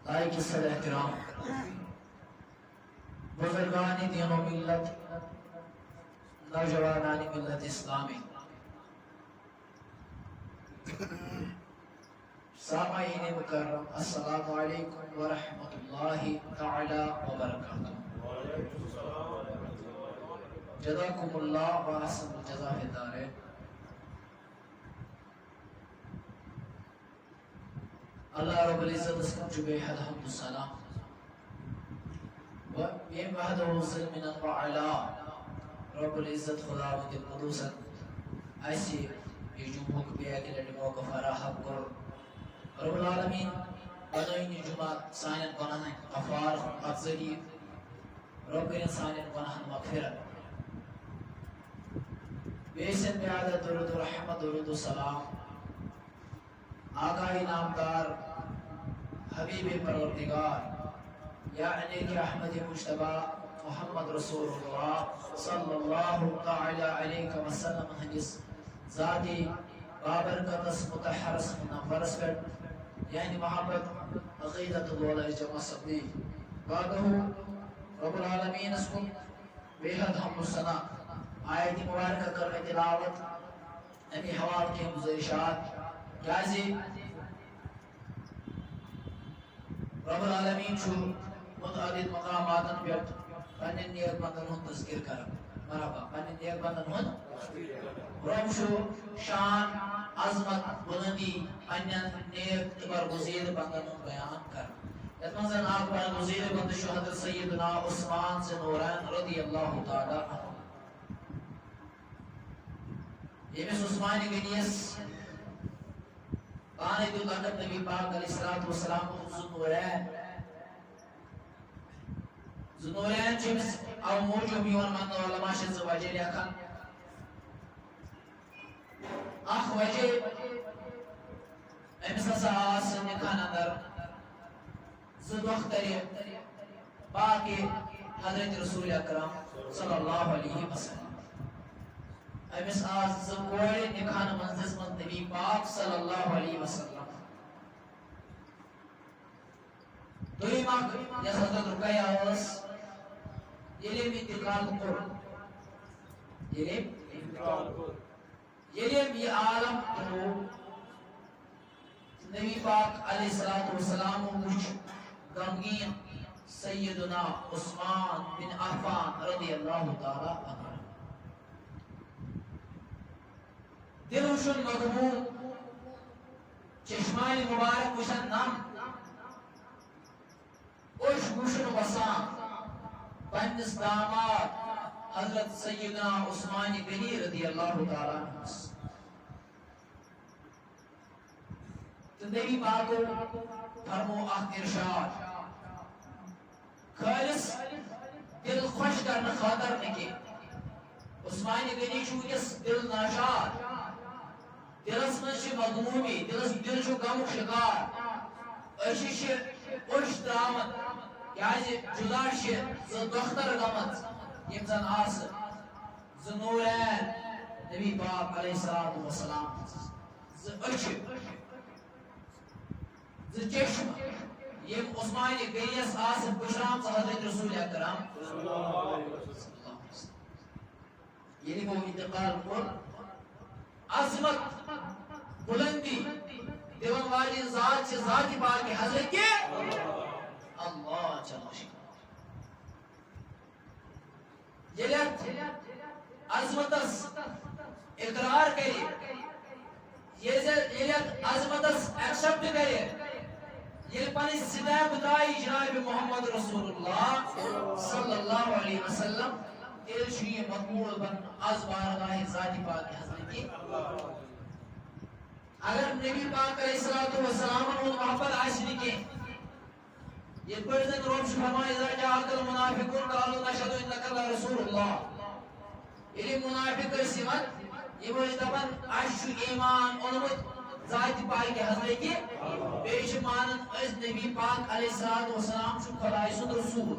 لائق صد احترام بزرگان دین و ملت، نوجوانان ملت اسلامی، سامعین مکرم، السلام علیکم ورحمۃ اللہ تعالی وبرکاتہ۔ جزاکم اللہ واحسن الجزا فی الدارین۔ اللہ رب العزت اسکن جبے حد حمد السلام و یہ وحدہ ظلمنا وعلا رب العزت خدا و دل قدوسن ایسی یہ جمعک بیاکی لڑی موقع فراہم کر رب العالمین بنوینی جمعہ سانین گناہن غفار افضلی رب انسانین گناہن مغفرت بیسن بیعدہ درود و رحمت درود و سلام آقای نامدار حبیب پروردگار یعنی کہ احمد مجتبی محمد رسول اللہ صلی اللہ تعالی علیہ وسلم حدیث ذاتی بابرکتس متحرس منورس پر یعنی محبت عقیدت الولا جمع سبی بعدہ رب العالمین اسکن بیحد حمد السنہ آیت مبارکہ کرنے تلاوت نبی حوال کے گزارشات کیازی رب العالمین چھو متعدد مقاماتن بیت پنن نیک بندن ہون تذکر کرم مرحبا پنن نیک بندن ہون رب چھو شان عظمت بلندی پنن نیک برگزید بندن ہون بیان کرم اتمنزن آپ برگزید بند شو حضرت سیدنا عثمان سے نورین رضی اللہ تعالی عنہ یمس عثمانی گنیس آنے جو لقب نبی پاک علیہ السلام زنورین چیمس او موجو بیون من علماء شد وجہ لیکن اخ وجہ امس اساس نکان اندر زد وقتری باقی حضرت رسول اکرم صلی اللہ علیہ وسلم امس آز زکوڑی نکان منزس من نبی پاک صلی اللہ علیہ وسلم دوی ماک یا حضرت رکیہ آواز یلیم انتقال کر یلیم یہ عالم تو نبی پاک علیہ السلام کچھ غمگین سیدنا عثمان بن عفان رضی اللہ تعالی عنہ دلوشن مغموم چشمانی مبارک وشن نام اوش گوشن وسان پنس داماد حضرت سیدنا عثمان غنی رضی اللہ تعالیٰ عنہ تو نبی پاکو فرمو اخ ارشاد خالص دل خوش کرنا خاطر نکے عثمان غنی چونکس دل ناشاد دلس من مغمومی دل چھ غم شکار اشش اوش درامت کیازِ جدا ز دختر گمت یم زن آس ز نورین نبی پاک علیہ السلام ز اچھ ز چشم یم عثمان غنیس آس بشرام حضرت رسول اکرم یعنی وہ انتقال کر عظمت بلندی دیوان والی ذات سے ذاتی پاک حضرت کے اللہ چلو شکر یلیت عظمتس اقرار کرے یلیت عظمتس ایکسپٹ کرے یہ پانی سدہ بتائی جناب محمد رسول اللہ صلی اللہ علیہ وسلم دل شیئے مقبول بن از بارگاہ ذاتی پاک حضرت کی اگر نبی پاک علیہ السلام اور محبت عاشقی کے یہ پڑھنے روم شفما اذا جاءك المنافقون قالوا نشهد انك لرسول الله یہ منافق سمت یہ وہ دپن اشو ایمان اونمت ذات پاک کے حضرت کی بیش مانن اس نبی پاک علیہ السلام شو خدای سند رسول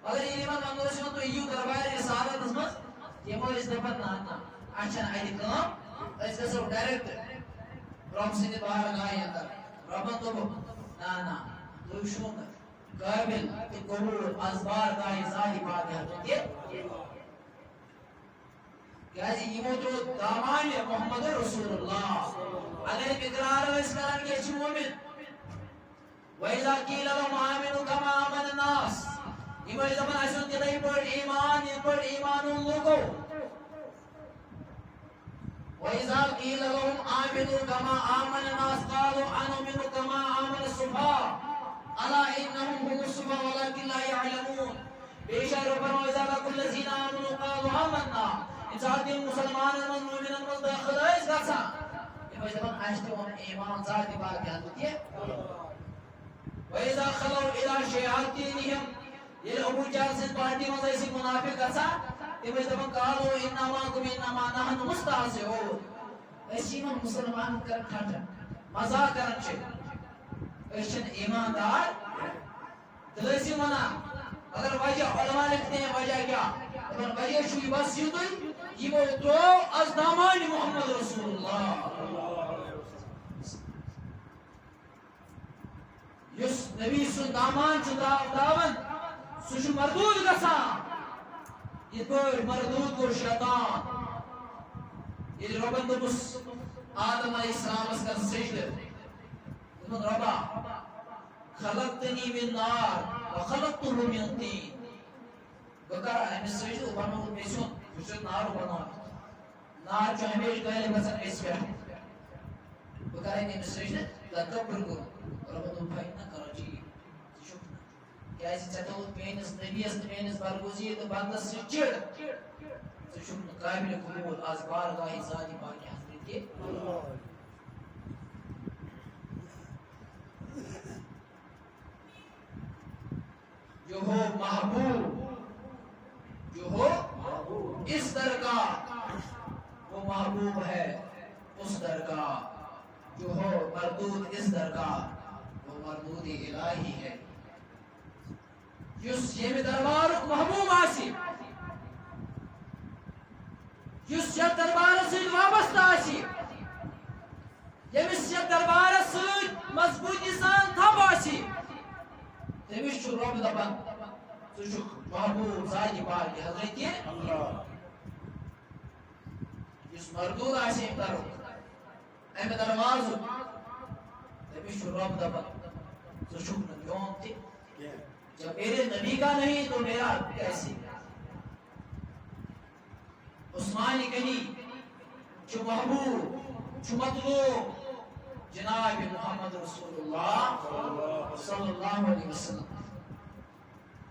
اگر یہ ایمان منگو سے تو یہ دربار رسالت نسمت یہ وہ دپن نا اچھا ایدی کام اس کا سب ڈائریکٹ رب سے باہر گائے اندر رب تو نا دوشون قابل قبول ازبار دائی ذاتی پاک حضرت کیازِ یمو تو دامان محمد رسول اللہ اگر اقرار اس کرن کے چھ مومن وَإِذَا قِيلَ لَهُمْ آمِنُوا كَمَا آمَنَ النَّاسُ یمو زمان اسن تلای پر ایمان ان پر ایمان لوگو وَإِذَا قِيلَ لَهُمْ آمِنُوا كَمَا آمَنَ النَّاسُ قَالُوا أَنُؤْمِنُ كَمَا آمَنَ السُّفَهَاءُ أَلَا إِنَّهُمْ هُمُ السُّفَهَاءُ وَلَكِنْ لَا يَعْلَمُونَ بشر وَإِذَا لَقُوا الَّذِينَ آمَنُوا قَالُوا آمَنَّا ذاتی مسلمان من مومنان من داخل ہے گژھان یمو زمان اسن ایمان ذاتی پاک حضرت وَإِذَا خَلَوْا إِلَى شَيَاطِينِهِمْ یہ ابو جہل سے پارٹی میں ایسی منافق گژھا تمے دپان قالوا انما نحن مستهزئون اسی من مسلمان کر کھٹا مزاق کرن چھ اچھن ایماندار دلسی منا اگر وجہ علماء لکھتے ہیں وجہ کیا اگر وجہ شوی بس یوتوی یمو تو از دامان محمد رسول اللہ یس نبی سن دامان چھ داون سوش مردود گسان یہ پر مردود کو شیطان یہ ربن دبس آدم علیہ السلام اس کا سجدہ دمن ربا خلقتنی من نار وخلقته من طین بکر ہمیں سجدہ بنو بیسون جسد نار بنو نار جو ہمیش گئے بسن اس پہ بکر ہمیں سجدہ لکبر کو ربن دبھائی نہ کرو جی کیازِ ژےٚ تھوٚوُتھ میٛٲنِس نبیَس تہٕ میٛٲنِس برگزیٖد بنٛدس سۭتۍ چِڑ ژٕ چھُکھ نہٕ قٲبلِ قبوٗل آز بارگاہِ ذاتِ پاکہِ حضرت کے جو ہو محبوب جو ہو اس درگاہ وہ محبوب ہے اس درگاہ جو ہو مردود اس درگاہ وہ مردود الہی ہے یس یمی دربار محبوب آسی یس یت دربار سۭتۍ وابستہٕ آسی ییٚمِس یتھ دربارس سۭتۍ مضبوٗطی سان تھپ آسی تٔمِس چھُ رۄب دپان ژٕ چھُکھ محبوب ذاتِ پاکہِ حضرت یُس مردوٗد آسہِ أمۍ طرف اَمہِ دروازُک تٔمِس چھُ رۄب دپان ژٕ چھُکھ نہٕ میون تہِ جب میرے نبی کا نہیں تو میرا کیسے عثمان غنی جو محبوب جو مطلوب جناب محمد رسول اللہ صلی اللہ علیہ وسلم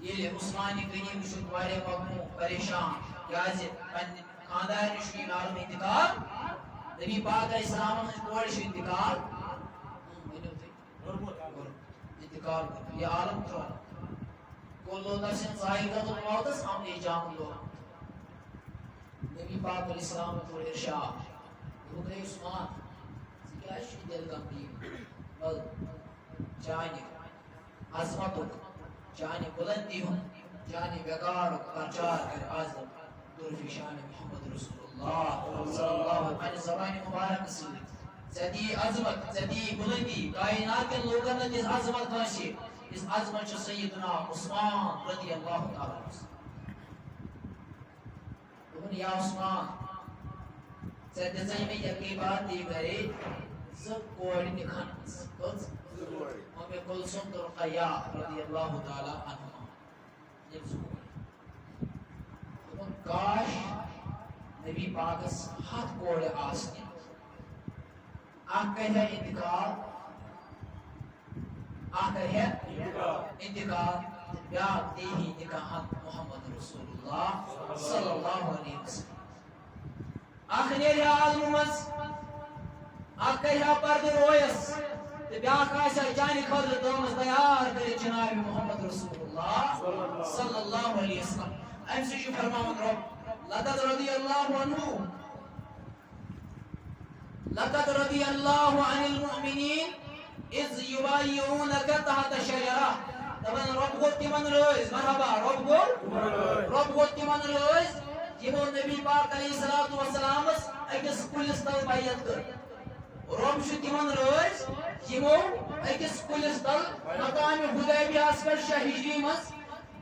یہ عثمان غنی وچھُن واریاہ مغموم پریشان کیازِ پننہِ خاندار نِش چھُ عالم انتقال نبی پاک علیہ السلام ہٕنٛز کورِ چھُ انتقال انتقال یہ عالم ترٛوو کلو نفس ذائقۃ الموت ہم نے جان لو نبی پاک علیہ السلام کو ارشاد حضرت عثمان کیا شی دل گمگین بل جانی عظمت جانی بلندی ہوں جانی وقار پرچار کر اعظم درفی شان محمد رسول اللہ صلی اللہ علیہ زبان مبارک سے زدی عظمت زدی بلندی کائنات کے لوگوں نے جس عظمت ناشی اس عظمت سے سیدنا عثمان رضی اللہ تعالی عنہ دوپن یا عثمان ژےٚ دِژے مےٚ یقین بات دی گرے زٕ کورِ نِکھَنَس کٔژ اُمہِ کُلثوم تہٕ رُقیہ رضی اللہ تعالی عنہما یِم زٕ کورِ دوپن کاش نبی پاکس 7 کورِ آسنہِ اکھ کرِ ہے انتقال آخر ہے انتقال بیاکھ دیہی نکاح محمد رسول اللہ صلی اللہ علیہ وسلم آخر نیرِ عالم منٛز اکھ کرِ ہے پردٕ رویس تہٕ بیاکھ آسہِ ہے چانہِ خٲطرٕ تھٲومٕژ تیار کٔرِتھ جناب محمد رسول اللہ صلی اللہ علیہ وسلم امہِ سۭتۍ چھُ فرماوان رۄب لقد رضی اللہ عنہ لقد رضی اللہ عن المؤمنین اذ یبایعونک تحت شجرہ دپان رب گو تمن رٲضۍ مرحبا رب گو تمن رٲضۍ یمو نبی پاک علیہ الصلوۃ والسلام أکِس کُلِس تل بیعت کٔر روم چھ تمن رٲژ یمو أکِس کُلِس تل مقام حُدیبیہس پٮ۪ٹھ 6 ہجری منٛز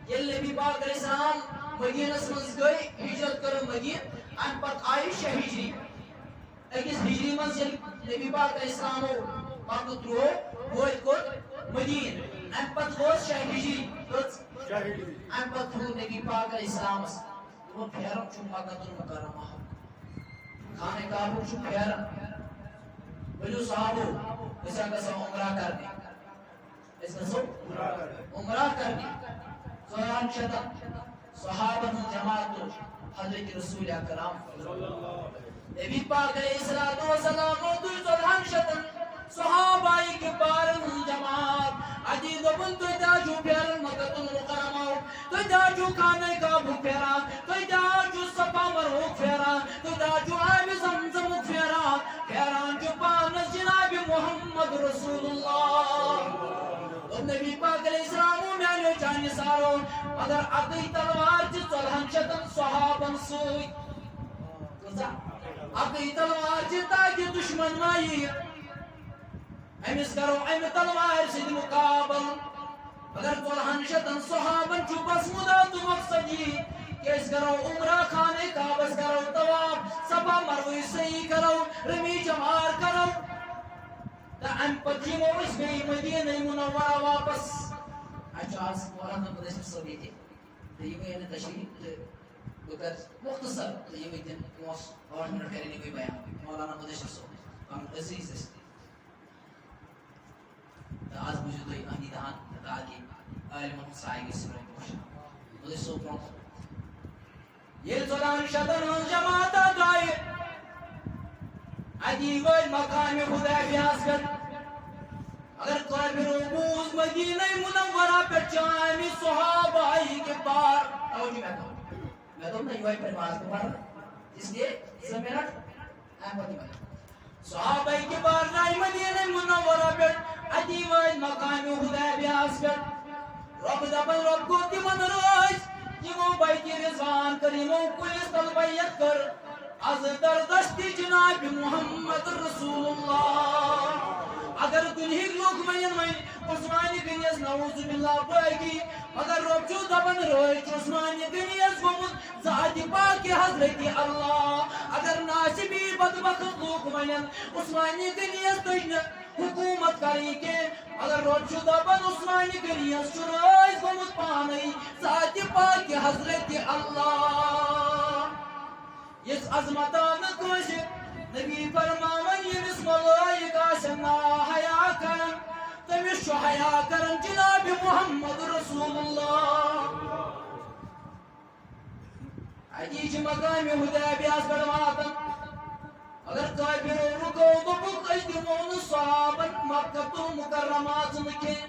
ییٚلہِ نبی پاک علیہ السلام مدینس منٛز گٔے ہجرت کٔر مدیٖنہ امہِ پتہٕ آیہِ 6 ہجری أکِس ہجری منٛز ییٚلہِ نبی پاک علیہ السلامو مکہ ترٛوو وٲتۍ کوٚت مدیٖنہ امہِ پتہٕ روز 6 ہجری کٔژ امہِ پتہٕ تھوٚو نبی پاک علیہ السلامس دوٚپُن پھیرُن چھُ مکہ المکرمہ خانہ کعبُک چھُ پھیرُن ؤلِو صحابو أسۍ گژھو عمرہ کرنہِ أسۍ گژھو عمرہ کرنہِ 400 صحابن ہُنٛد جماعت تُل حضرت رسول اکرم نبی پاک علیہ الصلوۃ والسلام تُل 400 صحابہ کبارن ہُنٛد جماعت اتی دوٚپُن تُہۍ تہِ حظ چھُو پھیران مکہ المکرمہ تُہۍ تہِ حظ چھُو خانہ کعبُک پھیران تُہۍ تہِ حظ چھُو صفا مروٗہُک پھیران تُہۍ تہِ حظ چھُو آبِ زمزمُک پھیران پھیران چھُ پانس جناب محمد رسول اللہ نبی پاک علیہ السلام میانیو چانہِ سارو مگر اکٕے تلوار چھِ 400 صحابن سۭتۍ اکٕے تلوار چھِ تاکہِ دشمن ما یِیہِ أمِس کرو امہِ تلوارِ سۭتۍ مُقابل مگر 400 صحابن چھُ بس مُدا تہٕ مقصد یی کہ أسۍ کرو عمرہ خانہ کعبس کرو طواف صفا مروہ صحیح کرو رمی جمار کرو تہٕ امہِ پتہٕ یِمو أسۍ بیٚیہِ مدینہ منورہ واپس اَسہِ چھُ آز مولانا مُدثر صٲب ییٚتہِ تہٕ یِم یِن تشریٖف تہٕ بہٕ کرٕ مختصر تہٕ یِم دِن 5-8 منٹ کرن یِمے بیان مولانا مُدثر صٲب پنُن عزیٖز أسۍ تہٕ آز بوٗزِو تُہۍ أہنٛدِ دہان تاکہِ عالمن ہُنٛد سایہِ گژھِ روشن مُدثر صٲب برونٛہہ ییٚلہِ 400 ہٕنٛز جماعت درٛایہِ اتی وٲتۍ مقامِ حُدیبیہس پٮ۪ٹھ اگر کٲفرو بوٗز مدینہ منورہ پٮ۪ٹھ چھِ آمٕتۍ صحابہ کبار توجہ مےٚ دوٚپ نہ یِہوے پرواز بہٕ پرٕ اسلیے 2 منٹ امہِ پتہٕ یِمے صحابہ کبار درٛایہِ مدینہ منورہ پٮ۪ٹھ اتی وٲتۍ مقامِ حُدیبیہس پٮ۪ٹھ رۄب دپان رۄب گوٚو تِمن رٲضۍ یِمو بیتِ رضوان کٔر یِمو کُلِس تل بیعت کٔر از دردستی جناب محمد رسول اللہ اگر دنہِکۍ لُکھ ونن وۄنۍ عثمان غنیَس نعوذ باللہ بٲغی مگر رۄب چھُ دپان رٲضۍ چھُ عثمان غنیَس گوٚمُت ذاتِ پاکہِ حضرتِ اللہ اگر ناصبی بدبخت لُکھ ونن عثمان غنیَس تُج نہٕ حکوٗمت کرٕنۍ کینٛہہ مگر رۄب چھُ دپان عثمان غنیَس چھُ رٲضۍ گوٚمُت پانے ذاتِ پاکہِ حضرتِ اللہ یس عظمتانہٕ کٲنٛسہِ نبی فرماوان ییٚمِس ملٲیِک آسن نا حیا کران تٔمِس چھُ حیا کران جناب محمد رسول اللہ اتی چھِ مقامِ حُدیبیہس پٮ۪ٹھ واتان اگر کٲفرو رُکو دوٚپُکھ أسۍ دِمو نہٕ صحابن مکہ المکرمہ اژنہٕ کینٛہہ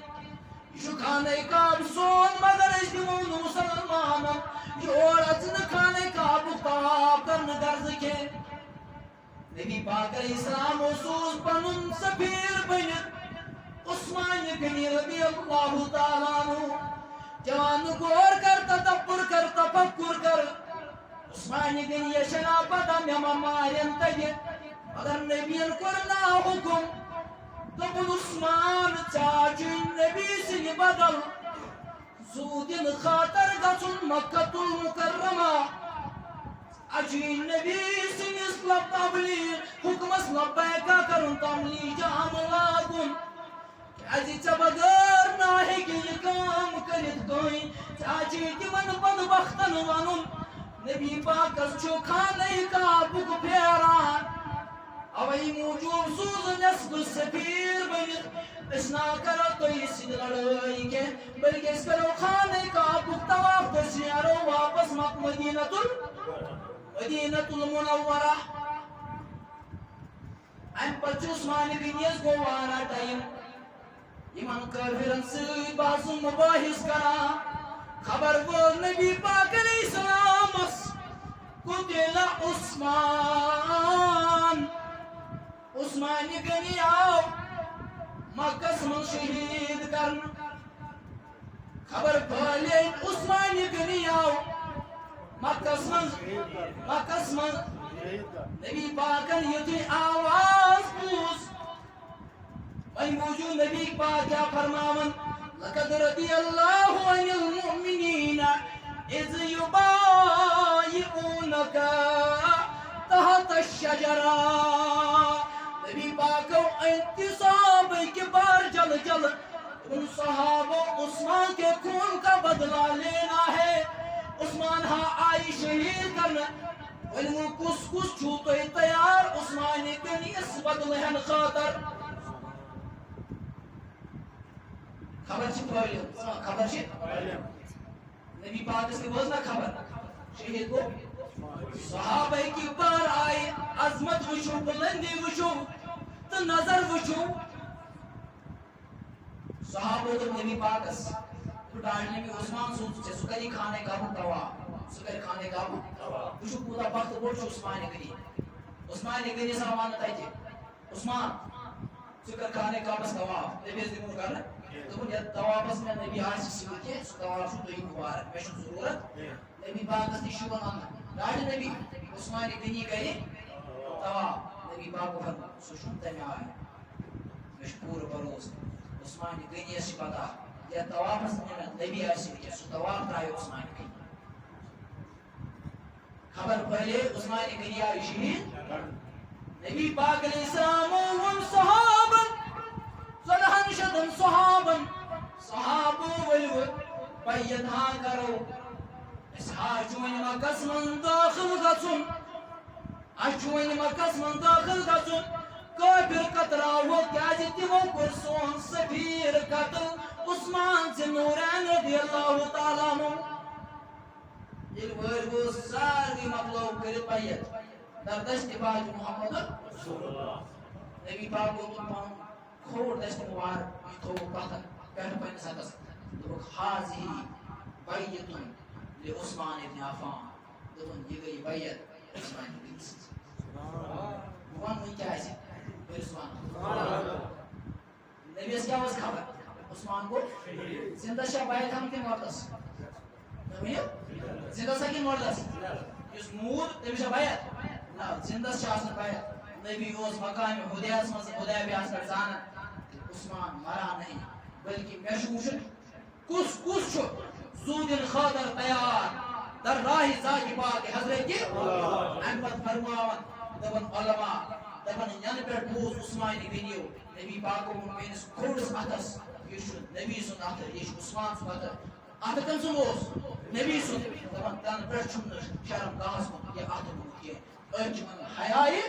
یہِ چھُ خانہ کعبہ سون مگر أسۍ دِمو نہٕ مُسلمانن یور اژنہٕ خانہ کعبُک طواف کرنہٕ غرضہٕ کینٛہہ نبی پاک علیہ السلام اوسُس پنُن سفیر بٔنِتھ عثمان غنی رضی اللہ تعالیٰ عنہ جوان غور کر تدبر کر تفکر کر عثمان غنی شنا پتہ مےٚ ما مارن تگہِ مگر نبیَن کوٚر نا حُکُم دوٚپُن عثمان ژےٚ چھُے نبی سٕنٛدِ بدل زُو دِنہٕ خٲطر گژھُن مکہ المکرمہ اچھی نبی سنس تبلیغ حکمس لبیکا کرن تبلیغ جام لاگن کیازِ ژےٚ بغٲر نہ ہیٚکہِ یہِ کٲم کٔرِتھ کٕہٕنۍ ژےٚ چھُے تِمن بدبختن ونُن نبی پاکس چھُ خانہ کعبُک پھیران اوے موٗجوٗب سوٗزُن اَسہِ بہٕ سفیر بٔنِتھ أسۍ نا کرو تۄہہِ سۭتۍ لڑٲے کینٛہہ بلکہِ أسۍ کرو خانہ کعبُک طواف تہٕ أسۍ نیرو واپس مدینہ المنورہ امہِ پتہٕ چھُ عثمان غنیَس گوٚو واریاہ ٹایم یِمن کٲفرن سۭتۍ باسُن مُباحث کران خبر وول نبی پاک علیہ السلامس قُتِلَ عثمان عثمان غنی آو مکس منٛز شہید کرنہٕ خبر پھٲلے عثمان غنی آو مکس منٛز نبی پاکن یُتھُے آواز بوٗز وہی موجود نبی پاک کیا فرماون لقد رضی اللہ عن المؤمنین اذ یبایعونک تحت الشجرہ. نبی پاک انتصاب کے بار جل جل ان صحابوں عثمان کے خون کا بدلہ لینا ہے. عثمان ہاں آئی شہید کرنا وہ کس کس چھوٹے تیار عثمان کنی اس بدلہن خاطر. خبر چھ پھیلن خبر چھ نبی پاک اس کی وزنہ خبر شہید کو صحابہ کی بار آئی عظمت وچھو بلندی وچھو تو نظر وچھو صحابہ تو نبی پاک اس ڈالنے میں عثمان سوچ سے سکری کھانے کا توا سکری کھانے کا وچھو پورا وقت بوٹ چھو عثمان گری سامان تائی عثمان سکر کھانے کا بس توا نبی اس دن کرنا تو یہ توا بس میں نبی آج سکر کے توا شو تو ہی مبارک میں شو ضرورت نبی پاک اس دی شکر آنا ڈال نبی عثمان گری گئی توا نبی پاک کو فرما سو شنتے میں آئے مشکور بروز عثمان گری اس پتا یا توا بس میں نبی آج سکر سو توا تائے عثمان گری خبر پہلے عثمان گری آئی شہید نبی پاک علیہ السلام و صحابہ صلحن شدن صحابہ ولو بیت ہاں کرو اس حاجوین مکس من داخل گسن حاجوین مکس من داخل گسن کافر قطراو کیازی تیمو کرسون سفیر قتل عثمان سے نورین رضی اللہ تعالیٰ عنہ یہ وہ ساری مطلب کرت بیت در دشت باج محمد نبی پاک کو تمام کھوڑ دشت مبارک تو پتن بیٹھ پہنے ساتھ دوک حاضی بیتن لعثمان ابن عفان دوکن یہ گئی بیت عثمان ابن عفان موان ہوئی کیا ہے عثمان نبی اس کیا ہوئی خبر عثمان کو زندہ شاہ بیت ہم کے مردس زندہ سا کی مردس اس مود نبی شاہ بیت زندہ شاہ سن بیت نبی اس مقام حدیث حدیبیہ پر زانا عثمان مرا نہیں بلکہ محشوشن کس چھو زود خاطر تیار در راہ ذات پاک حضرت کی احمد فرماون دبن علماء دبن ین پر بوز عثمان گنیو نبی پاک کو مینس کھوڑس اتس یہ نبی سن اتر یہ عثمان سن اتر اتر کن سن بوز نبی سن دبن تن پر چھن شرم گاہس من یہ اتر بود یہ اجمن حیائی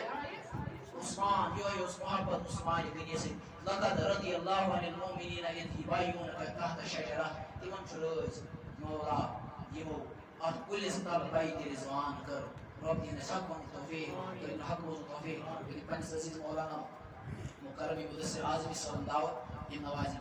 عثمان یہ اس محبت عثمان گنی سے لقد رضی اللہ عن المؤمنین اذ یبایعونک تحت الشجرہ تمن چلوز مولا یہ وہ ات کل استال بیت رضوان کر رب دین سب کو توفیق کہ حق روز توفیق کہ پنس عزیز مولانا مکرم مدثر اعظم صلی اللہ علیہ وسلم دعوت یہ نوازی